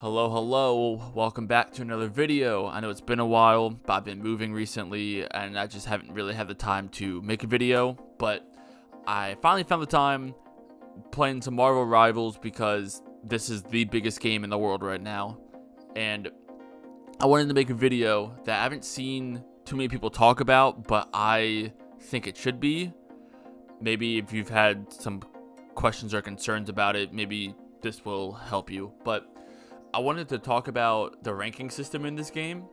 Hello, welcome back to another video. I know it's been a while, but I've been moving recently and I just haven't really had the time to make a video, but I finally found the time playing some Marvel Rivals because this is the biggest game in the world right now, and I wanted to make a video that I haven't seen too many people talk about, but I think it should be. Maybe if you've had some questions or concerns about it, maybe this will help you, but I wanted to talk about the ranking system in this game.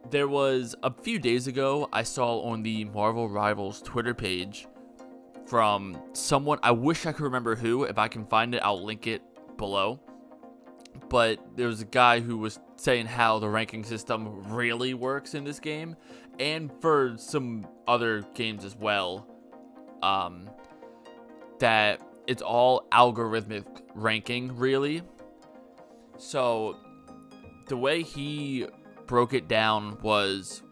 There was a few days ago, I saw on the Marvel Rivals Twitter page from someone, I wish I could remember who. If I can find it, I'll link it below. But there was a guy who was saying how the ranking system really works in this game, and for some other games as well, that it's all algorithmic ranking, really. So the way he broke it down was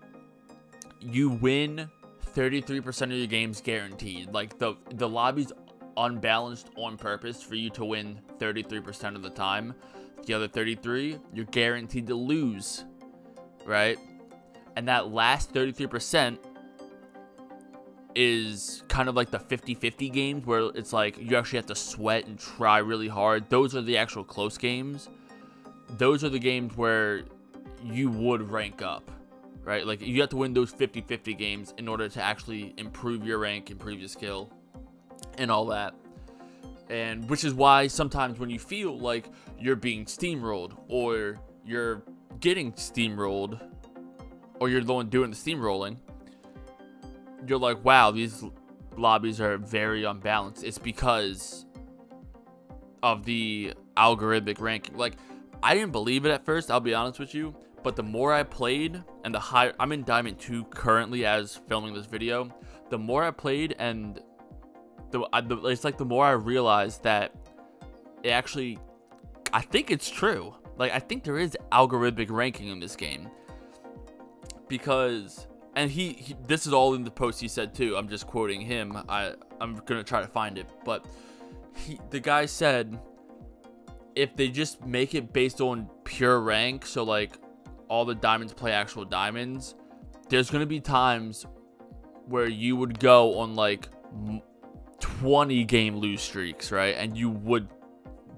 you win 33% of your games guaranteed. Like the lobby's unbalanced on purpose for you to win 33% of the time. The other 33, you're guaranteed to lose, right? And that last 33% is kind of like the 50-50 games where it's like you actually have to sweat and try really hard. Those are the actual close games. Those are the games where you would rank up, right? Like you have to win those 50-50 games in order to actually improve your rank, improve your skill, and all that. And which is why sometimes when you feel like you're being steamrolled, or you're getting steamrolled, or you're the one doing the steamrolling, you're like, wow, these lobbies are very unbalanced. It's because of the algorithmic ranking. Like, I didn't believe it at first, I'll be honest with you, but the more I played, and the higher, I'm in Diamond 2 currently as filming this video, the more I played, and it's like the more I realized that it actually, I think it's true. Like, I think there is algorithmic ranking in this game, because, and he this is all in the post he said too, I'm just quoting him, I'm gonna try to find it, but the guy said, if they just make it based on pure rank, so like all the diamonds play actual diamonds, there's going to be times where you would go on like 20 game lose streaks, right? And you would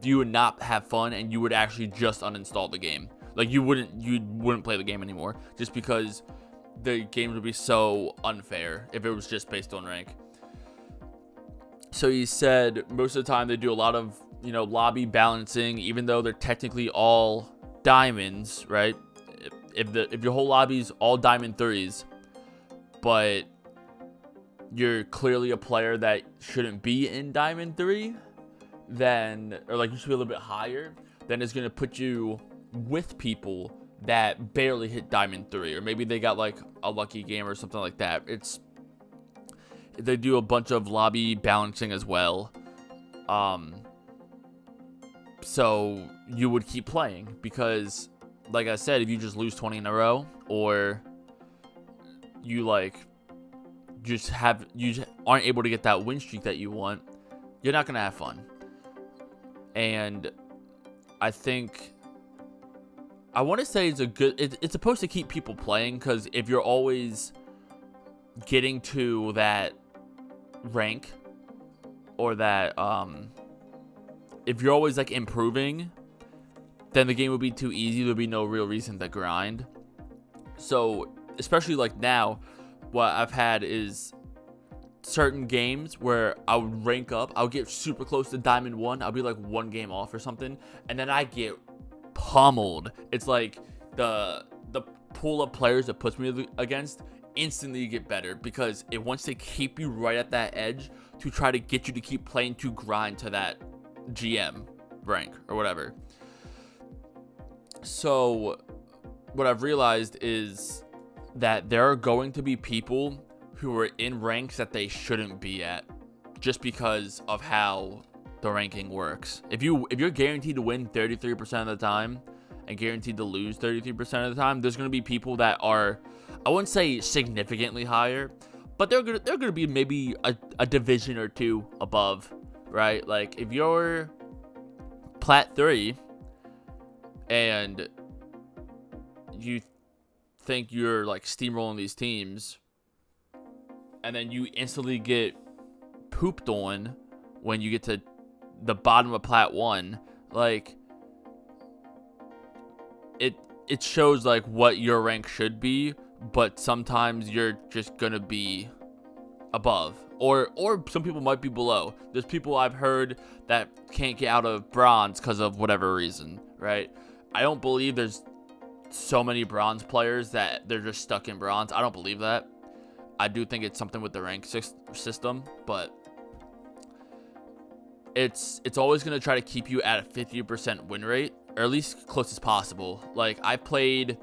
not have fun, and you would actually just uninstall the game. Like you wouldn't play the game anymore, just because the game would be so unfair if it was just based on rank. So he said most of the time they do a lot of, you know, lobby balancing, even though they're technically all diamonds, right? If your whole lobby's all diamond 3s, but you're clearly a player that shouldn't be in diamond 3, then, or like you should be a little bit higher, then it's gonna put you with people that barely hit diamond 3, or maybe they got like a lucky game or something like that. They do a bunch of lobby balancing as well. So you would keep playing, because like I said, if you just lose 20 in a row, or you like you just aren't able to get that win streak that you want, you're not gonna have fun. And I think, I want to say it's supposed to keep people playing, because if you're always getting to that rank, or that if you're always like improving, then the game would be too easy. There'd be no real reason to grind. So especially like now, what I've had is certain games where I would rank up, I'll get super close to Diamond 1, I'll be like one game off or something, and then I get pummeled. It's like the pool of players that puts me against instantly get better, because it wants to keep you right at that edge to try to get you to keep playing, to grind to that GM rank or whatever. So what I've realized is that there are going to be people who are in ranks that they shouldn't be at, just because of how the ranking works. If you're guaranteed to win 33% of the time and guaranteed to lose 33% of the time, there's going to be people that are, I wouldn't say significantly higher, but they're gonna be maybe a division or two above, right? Like if you're Plat 3 and you think you're like steamrolling these teams, and then you instantly get pooped on when you get to the bottom of Plat 1. Like, it shows like what your rank should be, but sometimes you're just gonna be above, or some people might be below. There's people I've heard that can't get out of bronze because of whatever reason, right? I don't believe there's so many bronze players that they're just stuck in bronze. I don't believe that. I do think it's something with the rank system, but it's always going to try to keep you at a 50% win rate, or at least close as possible. Like, I played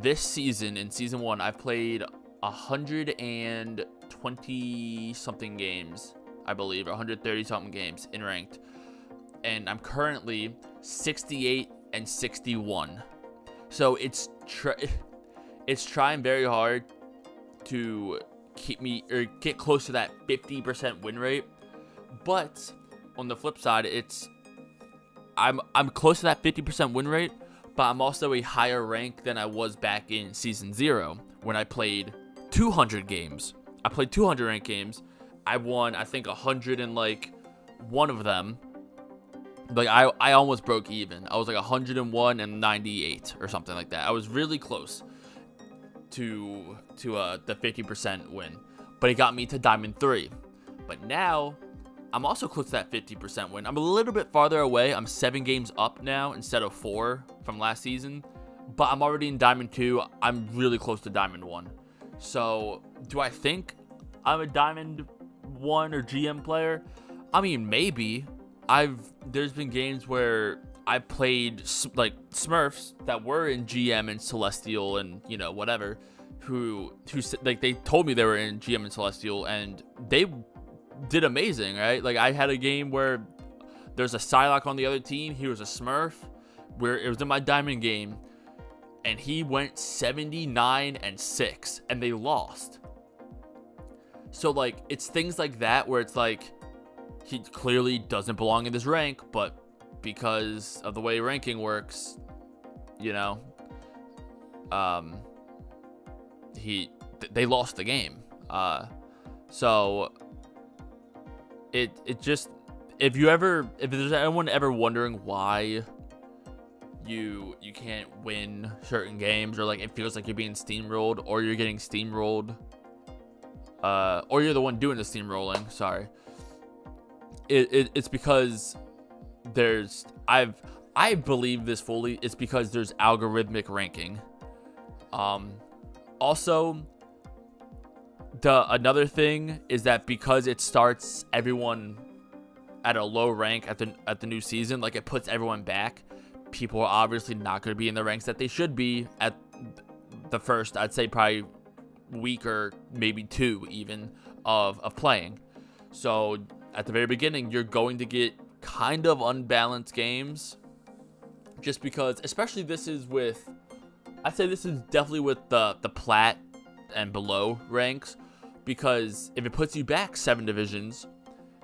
this season, in season 1, I played 120 something games, I believe, or 130 something games in ranked, and I'm currently 68 and 61. So it's trying very hard to keep me, or get close to that 50% win rate. But on the flip side, I'm close to that 50% win rate, but I'm also a higher rank than I was back in season 0 when I played 200 games. I played 200 ranked games. I won, I think, 100 and like one of them. Like, I almost broke even. I was like 101 and 98 or something like that. I was really close to the 50% win, but it got me to Diamond 3. But now I'm also close to that 50% win. I'm a little bit farther away. I'm 7 games up now instead of 4 from last season, but I'm already in Diamond 2. I'm really close to Diamond 1. So do I think I'm a Diamond 1 or GM player? I mean, maybe. There's been games where I played like Smurfs that were in GM and Celestial and, you know, whatever, who like, they told me they were in GM and Celestial and they did amazing, right? Like, I had a game where there's a Psylocke on the other team. He was a Smurf, where it was in my Diamond game, and he went 79 and 6, and they lost. So like, it's things like that where it's like, he clearly doesn't belong in this rank, but because of the way ranking works, you know, they lost the game. So it just, if there's anyone ever wondering why you can't win certain games, or like it feels like you're being steamrolled, or you're getting steamrolled, or you're the one doing the steamrolling, sorry. It's because I believe this fully. It's because there's algorithmic ranking. Also, another thing is that because it starts everyone at a low rank at the new season, like, it puts everyone back. People are obviously not going to be in the ranks that they should be at the first, I'd say, probably week or maybe 2 even of playing. So at the very beginning, you're going to get kind of unbalanced games, just because, especially I'd say this is definitely with the plat and below ranks, because if it puts you back 7 divisions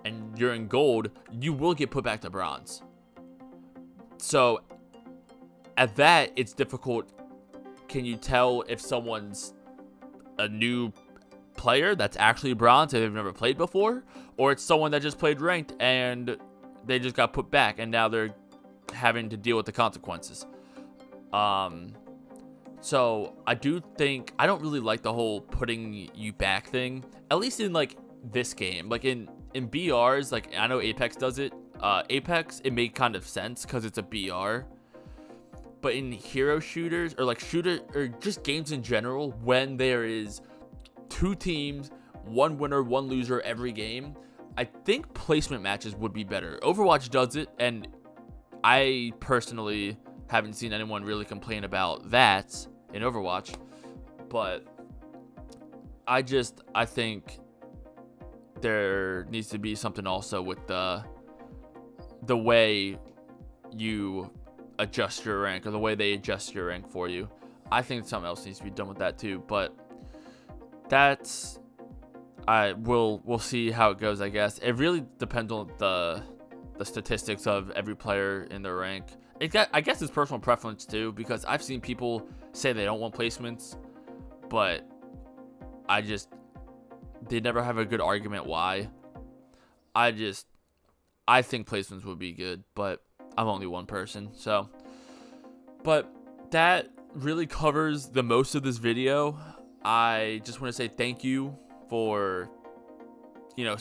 and you're in gold, you will get put back to bronze. So at that, it's difficult. Can you tell if someone's a new player that's actually bronze and they've never played before, or it's someone that just played ranked and they just got put back and now they're having to deal with the consequences? So I don't really like the whole putting you back thing, at least in like this game. Like in BRs, like, I know Apex does it. Apex, it made kind of sense because it's a BR. But in hero shooters, or like or just games in general, when there is 2 teams, 1 winner, 1 loser every game, I think placement matches would be better. Overwatch does it, and I personally haven't seen anyone really complain about that in Overwatch. But I think there needs to be something also with the way you adjust your rank, or the way they adjust your rank for you. I think something else needs to be done with that too, but we'll see how it goes, I guess. It really depends on the statistics of every player in their rank. I guess it's personal preference too, because I've seen people say they don't want placements, but they never have a good argument why. I think placements would be good, but I'm only one person, so. But that really covers the most of this video. I just want to say thank you for,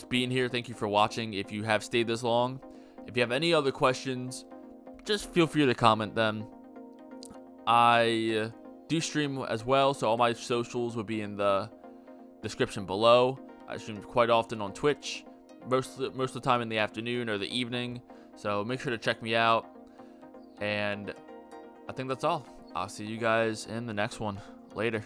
being here. Thank you for watching. If you have stayed this long, if you have any other questions, just feel free to comment them. I do stream as well, so all my socials will be in the description below. I stream quite often on Twitch, most of the time in the afternoon or the evening, so make sure to check me out. And I think that's all. I'll see you guys in the next one. Later.